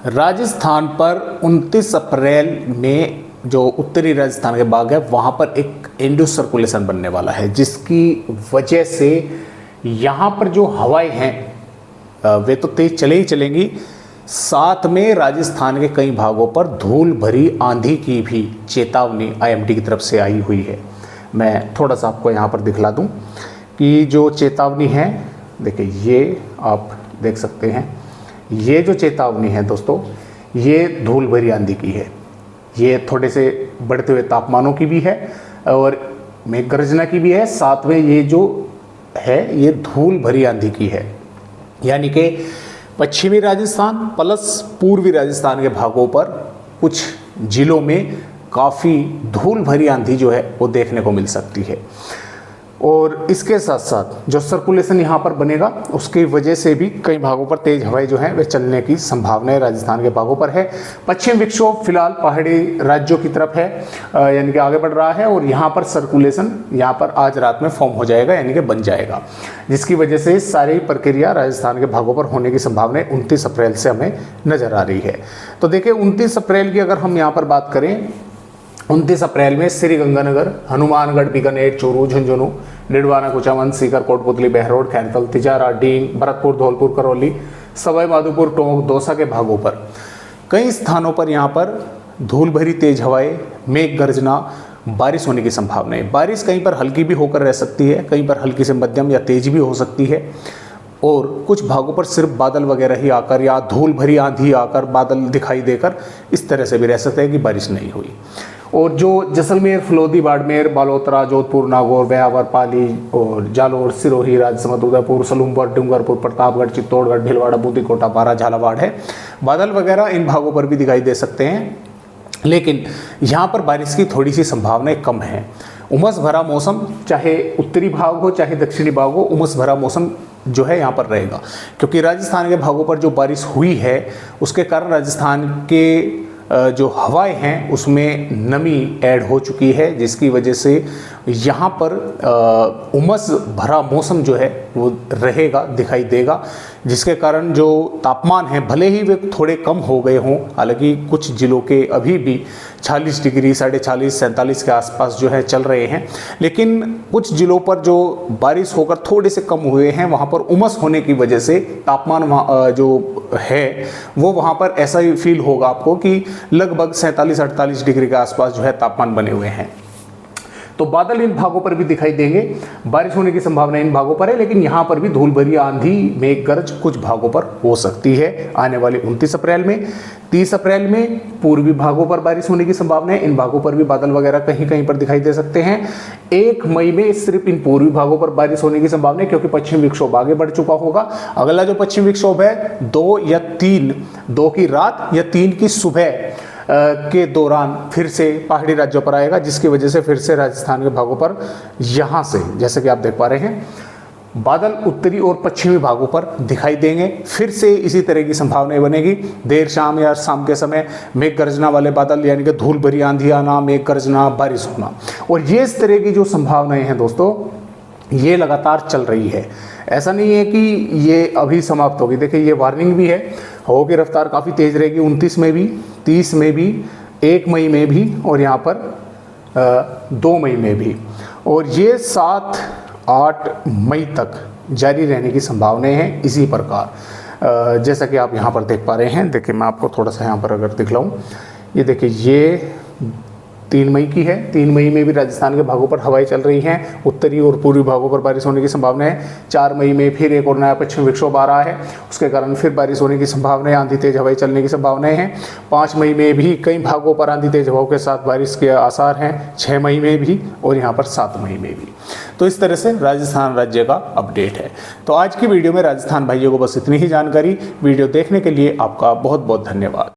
राजस्थान पर 29 अप्रैल में जो उत्तरी राजस्थान के भाग है वहाँ पर एक इंडो सर्कुलेशन बनने वाला है, जिसकी वजह से यहाँ पर जो हवाएं हैं वे तो तेज चले ही चलेंगी, साथ में राजस्थान के कई भागों पर धूल भरी आंधी की भी चेतावनी आईएमडी की तरफ से आई हुई है। मैं थोड़ा सा आपको यहाँ पर दिखला दूँ कि जो चेतावनी है, देखिए ये आप देख सकते हैं, ये जो चेतावनी है दोस्तों, ये धूल भरी आंधी की है। ये थोड़े से बढ़ते हुए तापमानों की भी है और मेघ गर्जना की भी है, साथ में ये जो है ये धूल भरी आंधी की है। यानी कि पश्चिमी राजस्थान प्लस पूर्वी राजस्थान के भागों पर कुछ जिलों में काफ़ी धूल भरी आंधी जो है वो देखने को मिल सकती है। और इसके साथ साथ जो सर्कुलेशन यहाँ पर बनेगा उसकी वजह से भी कई भागों पर तेज हवाएं जो हैं वे चलने की संभावना राजस्थान के भागों पर है। पश्चिम विक्षोभ फिलहाल पहाड़ी राज्यों की तरफ है, यानी कि आगे बढ़ रहा है और यहाँ पर सर्कुलेशन यहाँ पर आज रात में फॉर्म हो जाएगा, यानी कि बन जाएगा, जिसकी वजह से सारी प्रक्रिया राजस्थान के भागों पर होने की संभावना 29 अप्रैल से हमें नजर आ रही है। तो देखिए 29 अप्रैल की अगर हम यहाँ पर बात करें, 29 अप्रैल में श्रीगंगानगर, हनुमानगढ़, बीकानेर, चूरू, झुंझुनू, डिडवाना, कुचामन, सीकर, कोटपुतली, बहरोड, खैरतल, तिजारा, डींग, भरतपुर, धौलपुर, करौली, सवाई माधोपुर, टोंक, दौसा के भागों पर कई स्थानों पर यहाँ पर धूल भरी तेज हवाएं, मेघ गर्जना, बारिश होने की संभावना है। बारिश कहीं पर हल्की भी होकर रह सकती है, कहीं पर हल्की से मध्यम या तेज भी हो सकती है और कुछ भागों पर सिर्फ बादल वगैरह ही आकर या धूल भरी आंधी आकर बादल दिखाई देकर इस तरह से भी रह सकते हैं कि बारिश नहीं हुई। और जो जैसलमेर, फलोदी, बाड़मेर, बालोतरा, जोधपुर, नागौर, ब्यावर, पाली और जालोर, सिरोही, राजसमंद, उदयपुर, सलूमपुर, डूंगरपुर, प्रतापगढ़, चित्तौड़गढ़, भीलवाड़ा, बूंदीकोटा, बारा, झालावाड़ है, बादल वगैरह इन भागों पर भी दिखाई दे सकते हैं, लेकिन यहाँ पर बारिश की थोड़ी सी संभावनाएं कम है। उमस भरा मौसम, चाहे उत्तरी भाग हो चाहे दक्षिणी भाग हो, उमस भरा मौसम जो है यहाँ पर रहेगा, क्योंकि राजस्थान के भागों पर जो बारिश हुई है उसके कारण राजस्थान के जो हवाएं हैं उसमें नमी ऐड हो चुकी है, जिसकी वजह से यहाँ पर उमस भरा मौसम जो है वो रहेगा, दिखाई देगा, जिसके कारण जो तापमान है भले ही वे थोड़े कम हो गए हों, हालांकि कुछ जिलों के अभी भी 40 डिग्री, 46, 47 के आसपास जो है चल रहे हैं, लेकिन कुछ जिलों पर जो बारिश होकर थोड़े से कम हुए हैं वहाँ पर उमस होने की वजह से तापमान जो है वो वहाँ पर ऐसा ही फील होगा आपको कि लगभग 47-48 डिग्री के आसपास जो है तापमान बने हुए हैं। तो बादल इन भागों पर भी दिखाई देंगे, बारिश होने की संभावना इन भागों पर है, लेकिन यहाँ पर भी धूल भरी आंधी, मेघ गर्ज कुछ भागों पर हो सकती है आने वाले 29 अप्रैल में। 30 अप्रैल में पूर्वी भागों पर बारिश होने की संभावना है, इन भागों पर भी बादल वगैरह कहीं कहीं पर दिखाई दे सकते हैं। 1 मई में सिर्फ इन पूर्वी भागों पर बारिश होने की संभावना है, क्योंकि पश्चिम विक्षोभ आगे बढ़ चुका होगा। अगला जो पश्चिम विक्षोभ है 2 या 3, 2 की रात या 3 की सुबह के दौरान फिर से पहाड़ी राज्यों पर आएगा, जिसकी वजह से फिर से राजस्थान के भागों पर यहाँ से जैसे कि आप देख पा रहे हैं बादल उत्तरी और पश्चिमी भागों पर दिखाई देंगे। फिर से इसी तरह की संभावनाएं बनेगी, देर शाम या शाम के समय मेघ गर्जना वाले बादल, यानी कि धूल भरी आंधी आना, मेघ गर्जना, बारिश होना, और ये इस तरह की जो संभावनाएं हैं दोस्तों ये लगातार चल रही है। ऐसा नहीं है कि ये अभी समाप्त होगी। देखिए ये वार्निंग भी है, हवा की रफ्तार काफ़ी तेज़ रहेगी 29 में भी, 30 में भी, 1 मई में भी और यहाँ पर 2 मई में भी, और ये 7-8 मई तक जारी रहने की संभावनाएं हैं इसी प्रकार, जैसा कि आप यहाँ पर देख पा रहे हैं। देखिए मैं आपको थोड़ा सा यहाँ पर अगर दिखलाऊँ, ये देखिए ये 3 मई की है। 3 मई में भी राजस्थान के भागों पर हवाएं चल रही हैं, उत्तरी और पूर्वी भागों पर बारिश होने की संभावना है। 4 मई में फिर एक और नया पश्चिम विक्षोभ आ रहा है, उसके कारण फिर बारिश होने की संभावना है, आंधी तेज हवाएं चलने की संभावनाएं हैं। 5 मई में भी कई भागों पर आंधी तेज हवाओं के साथ बारिश के आसार हैं, 6 मई में भी और यहाँ पर 7 मई में भी। तो इस तरह से राजस्थान राज्य का अपडेट है। तो आज की वीडियो में राजस्थान भाइयों को बस इतनी ही जानकारी। वीडियो देखने के लिए आपका बहुत बहुत धन्यवाद।